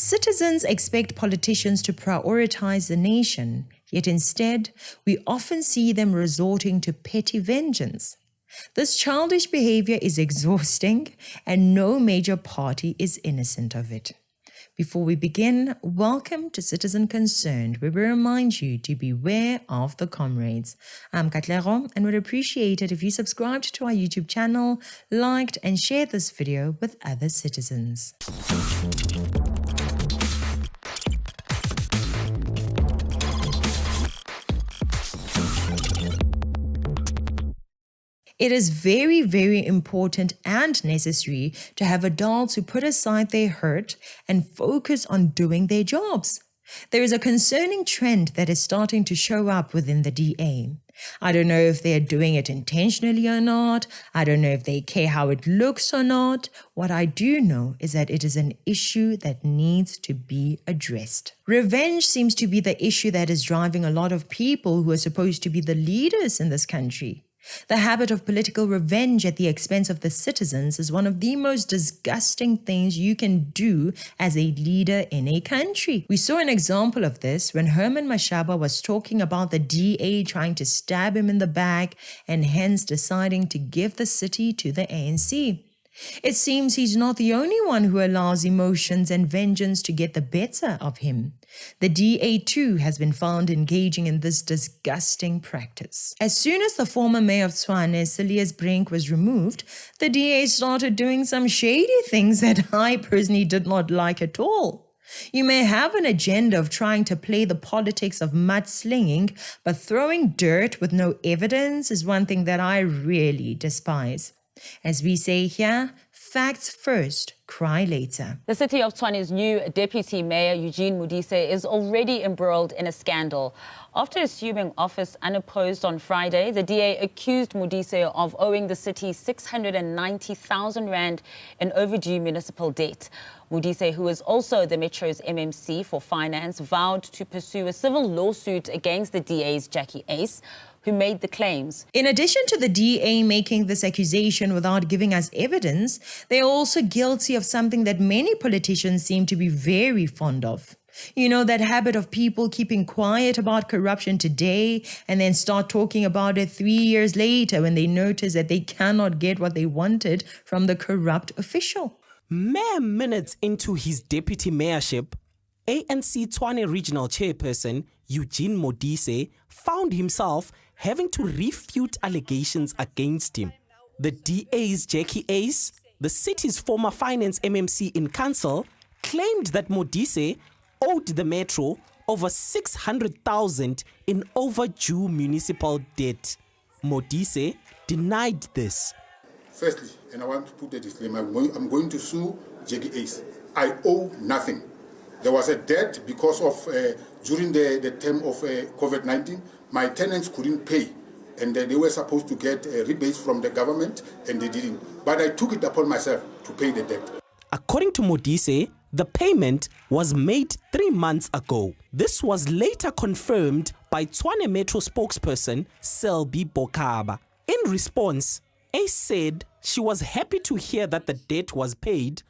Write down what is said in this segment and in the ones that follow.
Citizens expect politicians to prioritize the nation, yet instead, we often see them resorting to petty vengeance. This childish behavior is exhausting, and no major party is innocent of it. Before we begin, welcome to Citizen Concerned, where we remind you to beware of the comrades. I'm Katlego and would appreciate it if you subscribed to our YouTube channel, liked and shared this video with other citizens. It is very, very important and necessary to have adults who put aside their hurt and focus on doing their jobs. There is a concerning trend that is starting to show up within the DA. I don't know if they're doing it intentionally or not. I don't know if they care how it looks or not. What I do know is that it is an issue that needs to be addressed. Revenge seems to be the issue that is driving a lot of people who are supposed to be the leaders in this country. The habit of political revenge at the expense of the citizens is one of the most disgusting things you can do as a leader in a country. We saw an example of this when Herman Mashaba was talking about the DA trying to stab him in the back and hence deciding to give the city to the ANC. It seems he's not the only one who allows emotions and vengeance to get the better of him. The DA too has been found engaging in this disgusting practice. As soon as the former mayor of Tshwane, Silius Brink, was removed, the DA started doing some shady things that I personally did not like at all. You may have an agenda of trying to play the politics of mudslinging, but throwing dirt with no evidence is one thing that I really despise. As we say here, facts first, cry later. The city of Tshwane's new deputy mayor, Eugene Modise, is already embroiled in a scandal. After assuming office unopposed on Friday, the DA accused Modise of owing the city 690,000 rand in overdue municipal debt. Modise, who is also the Metro's MMC for finance, vowed to pursue a civil lawsuit against the DA's Jackie Ace, who made the claims. In addition to the DA making this accusation without giving us evidence, they are also guilty of something that many politicians seem to be very fond of. You know, that habit of people keeping quiet about corruption today and then start talking about it 3 years later when they notice that they cannot get what they wanted from the corrupt official. Mere minutes into his deputy mayorship, ANC Tshwane Regional Chairperson Eugene Modise found himself having to refute allegations against him. The DA's Jackie Ace, the city's former finance MMC in council, claimed that Modise owed the Metro over 600,000 in overdue municipal debt. Modise denied this. Firstly, and I want to put a disclaimer, I'm going to sue Jackie Ace. I owe nothing. There was a debt because of, during the term of COVID-19, my tenants couldn't pay. And they were supposed to get rebates from the government, and they didn't. But I took it upon myself to pay the debt. According to Modise, the payment was made 3 months ago. This was later confirmed by Tshwane Metro spokesperson Selby Bokaba. In response, Ace said she was happy to hear that the debt was paid,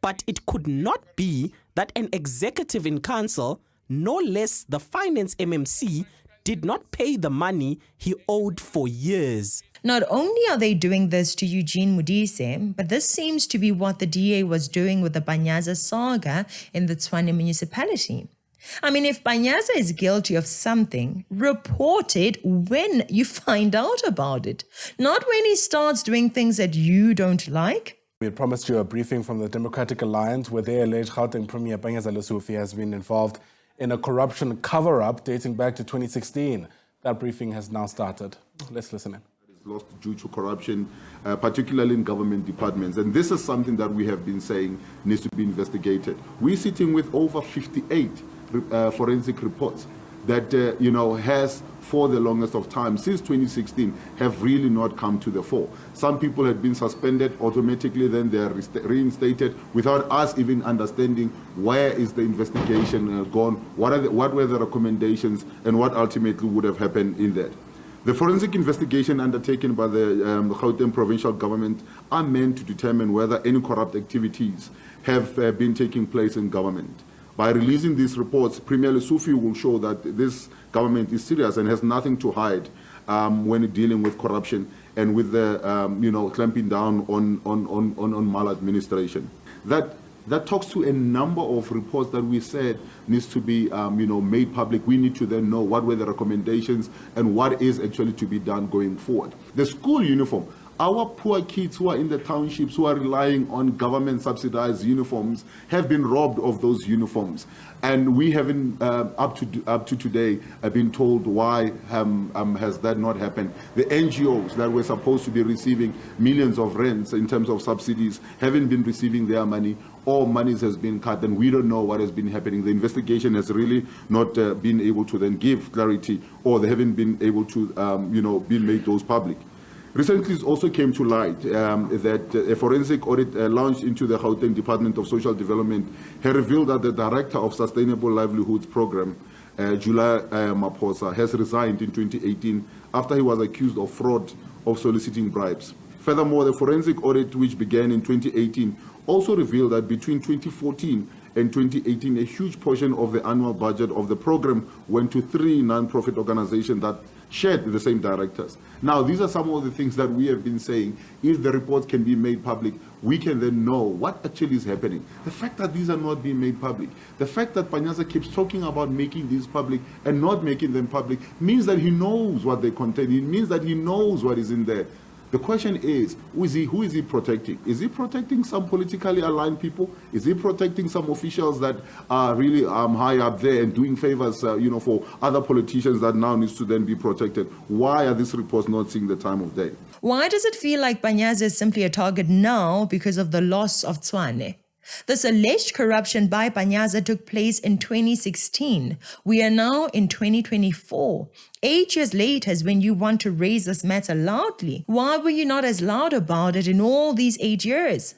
but it could not be that an executive in council, no less the finance MMC, did not pay the money he owed for years. Not only are they doing this to Eugene Modise, but this seems to be what the DA was doing with the Banyaza saga in the Tshwane municipality. I mean, if Banyaza is guilty of something, report it when you find out about it, not when he starts doing things that you don't like. We had promised you a briefing from the Democratic Alliance where they allege Gauteng Premier Banyaza Lesufi has been involved in a corruption cover-up dating back to 2016. That briefing has now started. Let's listen in. Lost due to corruption, particularly in government departments. And this is something that we have been saying needs to be investigated. We're sitting with over 58 forensic reports that, has for the longest of time, since 2016, have really not come to the fore. Some people had been suspended automatically, then they're reinstated without us even understanding where is the investigation gone, what were the recommendations, and what ultimately would have happened in that. The forensic investigation undertaken by the Gauteng provincial government are meant to determine whether any corrupt activities have been taking place in government. By releasing these reports, Premier Lesufi will show that this government is serious and has nothing to hide when dealing with corruption and with the clamping down on maladministration. That talks to a number of reports that we said needs to be made public. We need to then know what were the recommendations and what is actually to be done going forward. The school uniform. Our poor kids who are in the townships, who are relying on government subsidized uniforms, have been robbed of those uniforms. And we haven't, up to today, been told why has that not happened. The NGOs that were supposed to be receiving millions of rands in terms of subsidies haven't been receiving their money. All monies has been cut, and we don't know what has been happening. The investigation has really not been able to then give clarity, or they haven't been able to, be made those public. Recently, it also came to light that a forensic audit launched into the Gauteng Department of Social Development had revealed that the Director of Sustainable Livelihoods Program, July Maposa, has resigned in 2018 after he was accused of fraud of soliciting bribes. Furthermore, the forensic audit, which began in 2018, also revealed that between 2014 and 2018, a huge portion of the annual budget of the program went to 3 non-profit organizations that shared the same directors. Now, these are some of the things that we have been saying. If the reports can be made public, we can then know what actually is happening. The fact that these are not being made public, the fact that Panyaza keeps talking about making these public and not making them public, means that he knows what they contain. It means that he knows what is in there. The question is, who is he protecting? Is he protecting some politically aligned people? Is he protecting some officials that are really high up there and doing favors, for other politicians that now needs to then be protected? Why are these reports not seeing the time of day? Why does it feel like Panyaza is simply a target now because of the loss of Tshwane? This alleged corruption by Panyaza took place in 2016. We are now in 2024. 8 years later is when you want to raise this matter loudly. Why were you not as loud about it in all these 8 years?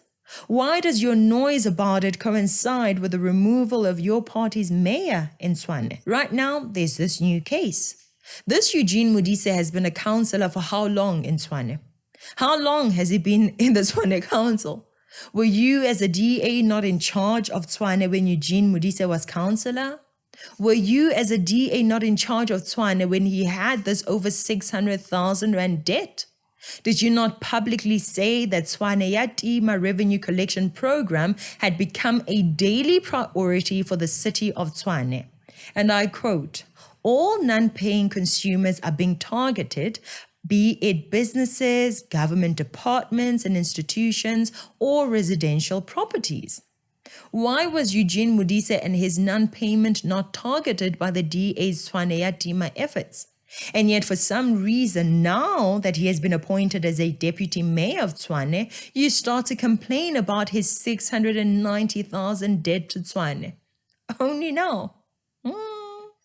Why does your noise about it coincide with the removal of your party's mayor in Tshwane? Right now, there's this new case. This Eugene Modise has been a councillor for how long in Tshwane? How long has he been in the Tshwane council? Were you as a DA not in charge of Tshwane when Eugene Modise was councillor? Were you as a DA not in charge of Tshwane when he had this over 600,000 rand debt? Did you not publicly say that Tshwane Yatima revenue collection program had become a daily priority for the city of Tshwane? And I quote, all non-paying consumers are being targeted, be it businesses, government departments and institutions, or residential properties. Why was Eugene Modise and his non-payment not targeted by the DA's Tshwane Yatima efforts? And yet for some reason, now that he has been appointed as a deputy mayor of Tshwane, you start to complain about his 690,000 debt to Tshwane. Only now.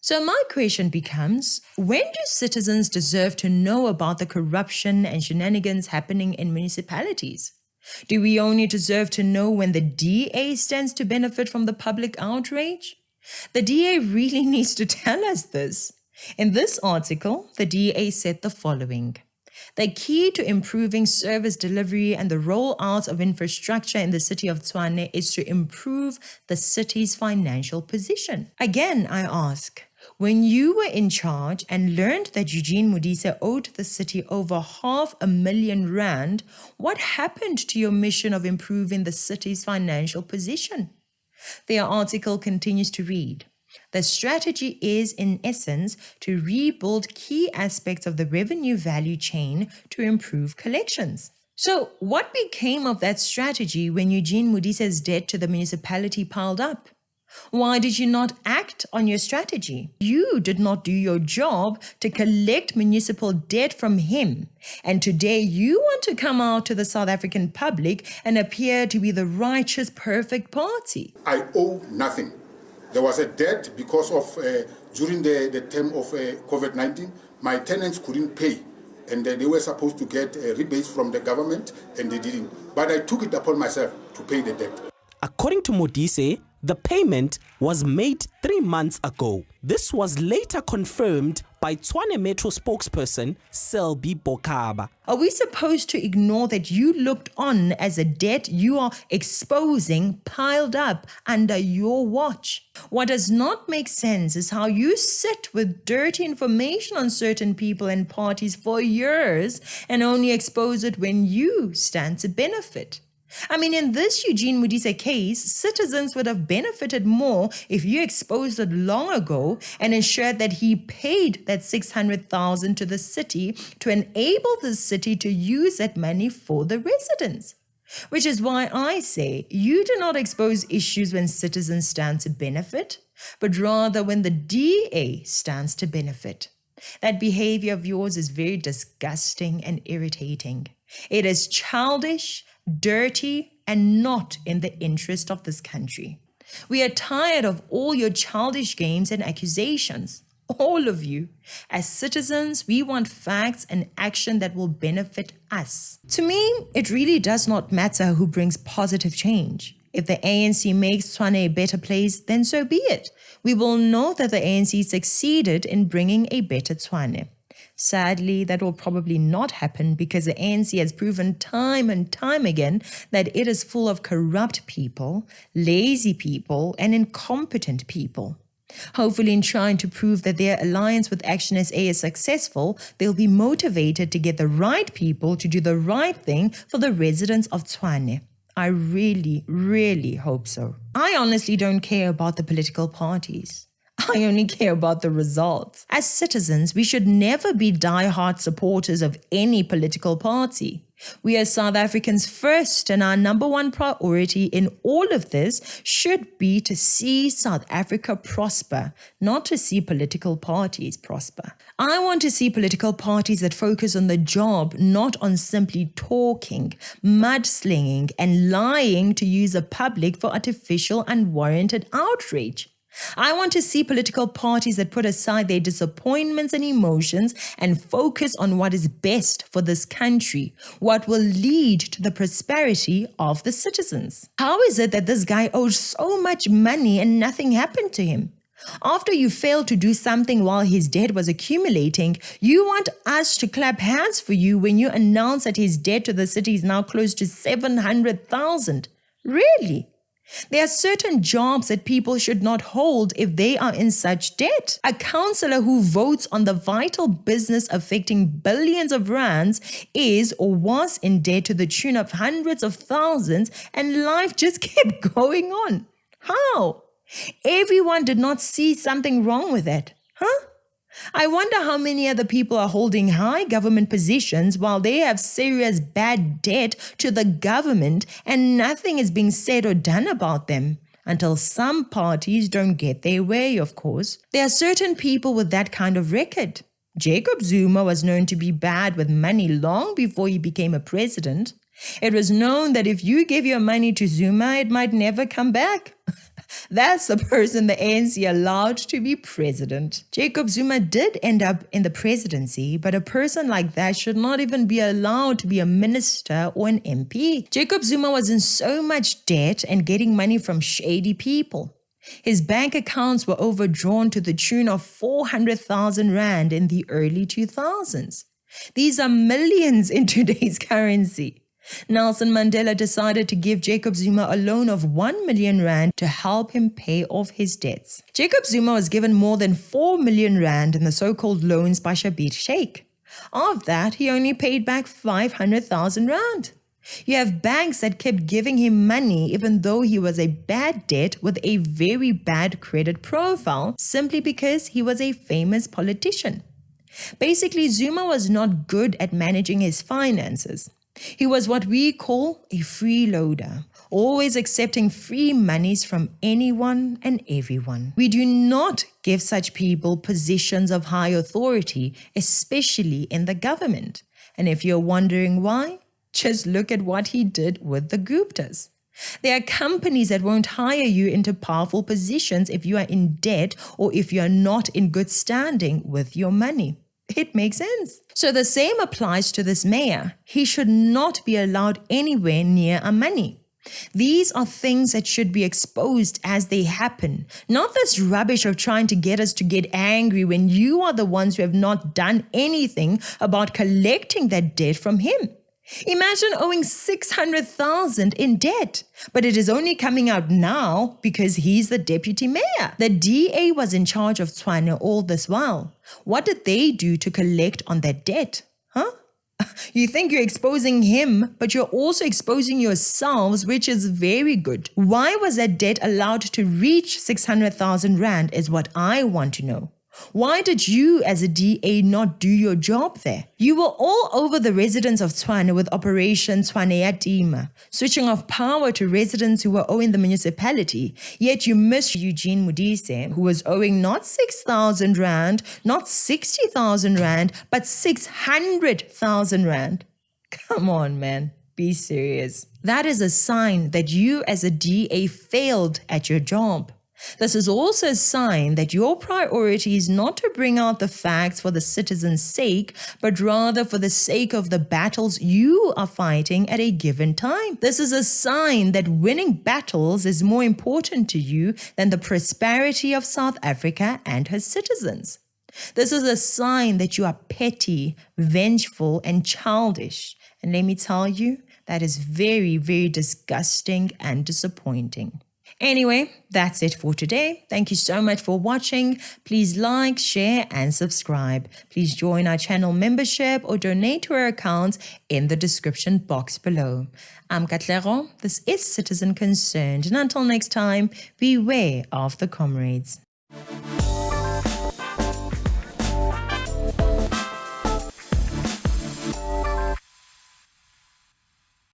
So my question becomes, when do citizens deserve to know about the corruption and shenanigans happening in municipalities? Do we only deserve to know when the DA stands to benefit from the public outrage? The DA really needs to tell us this. In this article, the DA said the following. The key to improving service delivery and the rollout of infrastructure in the city of Tshwane is to improve the city's financial position. Again, I ask, when you were in charge and learned that Eugene Modise owed the city over 500,000 rand, what happened to your mission of improving the city's financial position? The article continues to read, the strategy is, in essence, to rebuild key aspects of the revenue value chain to improve collections. So what became of that strategy when Eugene Modise's debt to the municipality piled up? Why did you not act on your strategy? You did not do your job to collect municipal debt from him. And today you want to come out to the South African public and appear to be the righteous, perfect party. I owe nothing. There was a debt because of, during the term of COVID-19, my tenants couldn't pay. And they were supposed to get rebates from the government, and they didn't. But I took it upon myself to pay the debt. According to Modise, the payment was made 3 months ago. This was later confirmed by Tshwane Metro spokesperson Selby Bokaba. Are we supposed to ignore that you looked on as a debt you are exposing piled up under your watch? What does not make sense is how you sit with dirty information on certain people and parties for years and only expose it when you stand to benefit. I mean, in this Eugene Modise case, citizens would have benefited more if you exposed it long ago and ensured that he paid that 600,000 to the city to enable the city to use that money for the residents. Which is why I say you do not expose issues when citizens stand to benefit, but rather when the DA stands to benefit. That behavior of yours is very disgusting and irritating. It is childish, dirty, and not in the interest of this country. We are tired of all your childish games and accusations. All of you. As citizens, we want facts and action that will benefit us. To me, it really does not matter who brings positive change. If the ANC makes Tshwane a better place, then so be it. We will know that the ANC succeeded in bringing a better Tshwane. Sadly, that will probably not happen because the ANC has proven time and time again that it is full of corrupt people, lazy people, and incompetent people. Hopefully, in trying to prove that their alliance with Action SA is successful, they'll be motivated to get the right people to do the right thing for the residents of Tshwane. I really, really hope so. I honestly don't care about the political parties. I only care about the results. As citizens, we should never be die-hard supporters of any political party. We are South Africans first, and our number one priority in all of this should be to see South Africa prosper, not to see political parties prosper. I want to see political parties that focus on the job, not on simply talking, mudslinging, and lying to use the public for artificial, unwarranted outrage. I want to see political parties that put aside their disappointments and emotions and focus on what is best for this country, what will lead to the prosperity of the citizens. How is it that this guy owes so much money and nothing happened to him? After you failed to do something while his debt was accumulating, you want us to clap hands for you when you announce that his debt to the city is now close to 700,000. Really? There are certain jobs that people should not hold if they are in such debt. A councillor who votes on the vital business affecting billions of rands is or was in debt to the tune of hundreds of thousands, and life just kept going on. How? Everyone did not see something wrong with that, huh? I wonder how many other people are holding high government positions while they have serious bad debt to the government and nothing is being said or done about them. Until some parties don't get their way, of course. There are certain people with that kind of record. Jacob Zuma was known to be bad with money long before he became a president. It was known that if you give your money to Zuma, it might never come back. That's the person the ANC allowed to be president. Jacob Zuma did end up in the presidency, but a person like that should not even be allowed to be a minister or an MP. Jacob Zuma was in so much debt and getting money from shady people. His bank accounts were overdrawn to the tune of 400,000 rand in the early 2000s. These are millions in today's currency. Nelson Mandela decided to give Jacob Zuma a loan of 1 million rand to help him pay off his debts. Jacob Zuma was given more than 4 million rand in the so-called loans by Shabir Sheikh. Of that, he only paid back 500,000 rand. You have banks that kept giving him money even though he was a bad debt with a very bad credit profile simply because he was a famous politician. Basically, Zuma was not good at managing his finances. He was what we call a freeloader, always accepting free monies from anyone and everyone. We do not give such people positions of high authority, especially in the government. And if you're wondering why, just look at what he did with the Guptas. There are companies that won't hire you into powerful positions if you are in debt or if you are not in good standing with your money. It makes sense. So the same applies to this mayor. He should not be allowed anywhere near our money. These are things that should be exposed as they happen, not this rubbish of trying to get us to get angry when you are the ones who have not done anything about collecting that debt from him. Imagine owing 600,000 in debt, but it is only coming out now because he's the deputy mayor. The DA was in charge of Tshwane all this while. What did they do to collect on that debt? Huh? You think you're exposing him, but you're also exposing yourselves, which is very good. Why was that debt allowed to reach 600,000 Rand is what I want to know. Why did you as a DA not do your job there? You were all over the residents of Tshwane with Operation Tshwane ya Tima, switching off power to residents who were owing the municipality, yet you missed Eugene Modise, who was owing not 6,000 Rand, not 60,000 Rand, but 600,000 Rand. Come on, man. Be serious. That is a sign that you as a DA failed at your job. This is also a sign that your priority is not to bring out the facts for the citizens' sake, but rather for the sake of the battles you are fighting at a given time. This is a sign that winning battles is more important to you than the prosperity of South Africa and her citizens. This is a sign that you are petty, vengeful, and childish. And let me tell you, that is very, very disgusting and disappointing. Anyway, that's it for today. Thank you so much for watching. Please like, share, and subscribe. Please join our channel membership or donate to our accounts in the description box below. I'm Katlego. This is Citizen Concerned. And until next time, beware of the comrades.